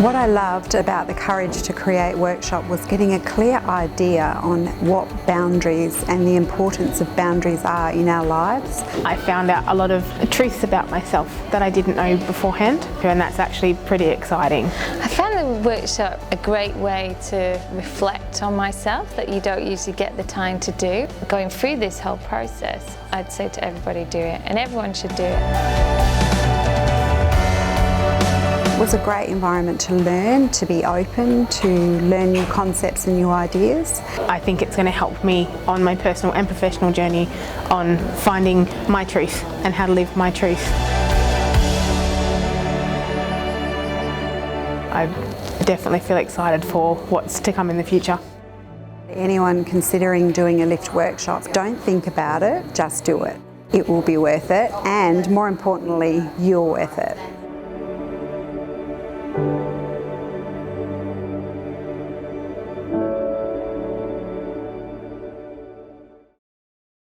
What I loved about the Courage to Create workshop was getting a clear idea on what boundaries and the importance of boundaries are in our lives. I found out a lot of truths about myself that I didn't know beforehand, and that's actually pretty exciting. I found the workshop a great way to reflect on myself that you don't usually get the time to do. Going through this whole process, I'd say to everybody do it, and everyone should do it. It was a great environment to learn, to be open, to learn new concepts and new ideas. I think it's going to help me on my personal and professional journey on finding my truth and how to live my truth. I definitely feel excited for what's to come in the future. Anyone considering doing a lift workshop, don't think about it, just do it. It will be worth it, and more importantly, you're worth it.